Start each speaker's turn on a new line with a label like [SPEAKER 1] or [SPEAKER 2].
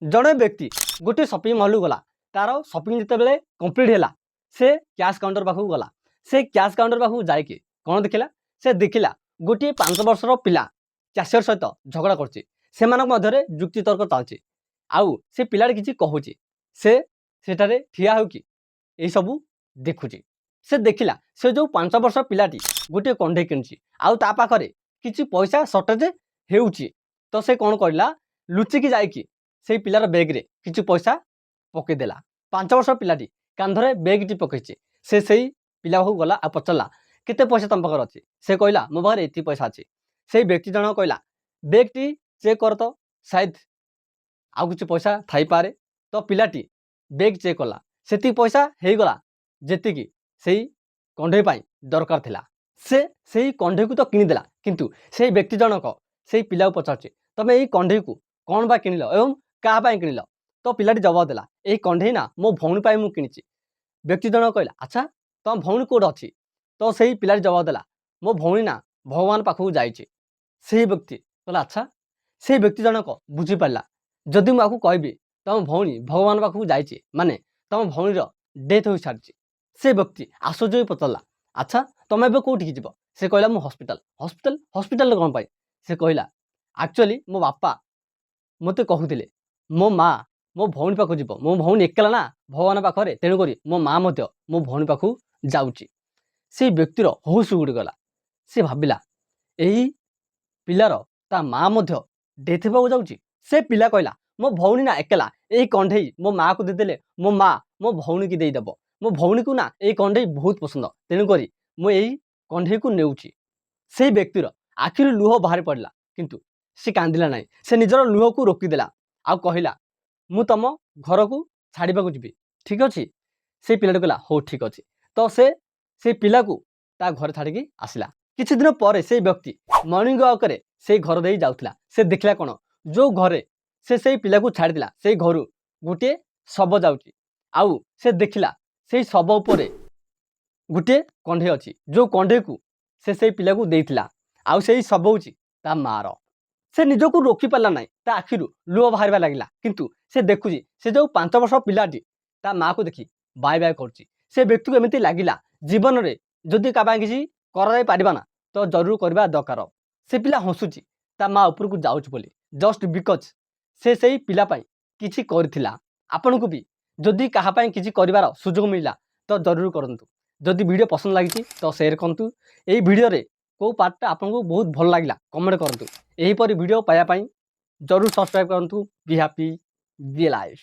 [SPEAKER 1] जड़े व्यक्ति गोटे शॉपिंग मॉल गला तार शॉपिंग जिते कंप्लीट है से कैश काउंटर पाखक गला से कैश काउंटर पाखक जाकि कौन देखला से देखला गोटे 5 वर्षर पिला कैशियर सहित झगड़ा कर जुक्ति तर्क चलती आउ से पिला किसी कहूँ से सेठारे ठिया हो कि यही सब देखुची से देखला से जो 5 वर्ष पिलाटी गोटे कंढे किणुची आउ ता पाखरे किसी पैसा सर्टेज हेउची तो से कौन करला लुचिकी जाइकी से पिलार बैग्रे किसी पैसा पकईदेला 5 वर्ष पिलाटी कांधरे बैगटी पकईचे से सही पिला को गला आ पचरला केते पैसा तुम पाखे अच्छी से कहला मो पाखे एति पैसा अच्छी से व्यक्ति जन कहला बैगटी चेक कर तो शायद आउ किसी पैसा थाई पारे तो पिलाटी बैग चेक कला से पैसा हो गला जेतिकी से कंढे दरकार थिला से सही कंढे को तो किनीदेला किंतु से व्यक्ति जनक से पिला को पचारे तुम यही कंढे को कौन बा किनिल एवं क्या किनिल तो पिलाटी जवाब देला यही कंढे ना मो भौणी मु किनी व्यक्ति जन कहला अच्छा तुम भौणी कौट अच्छी तो सही पिलाटी जवाब देला मो भौणी ना भगवान पाखक जाइए व्यक्ति कहला अच्छा से व्यक्ति जनक बुझीपारा जदि मुझे कहबी तुम भौणी भगवान पाखक जाइए माने तुम भौणीर डेथ हो सारी से व्यक्ति आश्चर्य पचारा अच्छा तुम एवं कौटी जीव से कहला मु हॉस्पिटल हॉस्पिटल हॉस्पिटल कौन पाई से कहला एक्चुअली मो बापा मत कहते मो माँ मो भौणी पाखक जीव मो भौणी एकला ना भगवान पाखे तेणुक मो माँ मो भौणी पाखक जाऊँगी से व्यक्तिर होश उड़ी गला से भाविला यही पिलार ता माँ डेथ होगा जाऊँगी से पिला कहला मो भौणी ना एकला यही कंढे मो माँ को देदेले मो माँ मो भौणी की देदेव मो भौणी को ना यही कंढे बहुत पसंद तेणुक मुझे कंढे को नेउची से व्यक्तिर आखिर लुह बाहर पड़ला किंतु से कांदिला नहीं से निजर लुह को रोकीदेला आउ कहला मु तुम घर को छाड़ा जी ठीक अच्छे से पिलाटी कहला हो ठीक अच्छे तो से पिला को ता घर छाड़ी आसला किछि दिन पर से व्यक्ति मॉर्निंग वॉक रे से घर दे जाउथला से देखला कौन जो घरे से पिला को छाड़ीला से घर गोटे शव जाउची आउ से देखला से शव उपर गोटे कंढे अच्छी जो कंढे को से पिला को देइथिला आउ से शव होची ता मार से निजको रोकी पारा ना ता आखिर लुह बाहर लगे किंतु से देखुची से जो 5 वर्ष पिलाटी ता माँ को देखी बाय बाय कर से व्यक्ति को एमती लगिला जीवन में जदि क्या किसी करना तो जरूर करवा दरकार से पिला हसुची ता माँ ऊपर को जाऊँ बोली जस्ट बिकज से पिलापाई किसी करथिला आपन को भी जदि कहापाई किसी करार सुजोग मिला तो जरूर करूँ जदि वीडियो पसंद लगी तो शेयर करूँ यही वीडियो रे को पार्टा आपको बहुत भल लगा कमेंट करूँ यहीपरि वीडियो पाइबापी जरूर सब्सक्राइब करूँ बी हैप्पी बी लाइफ।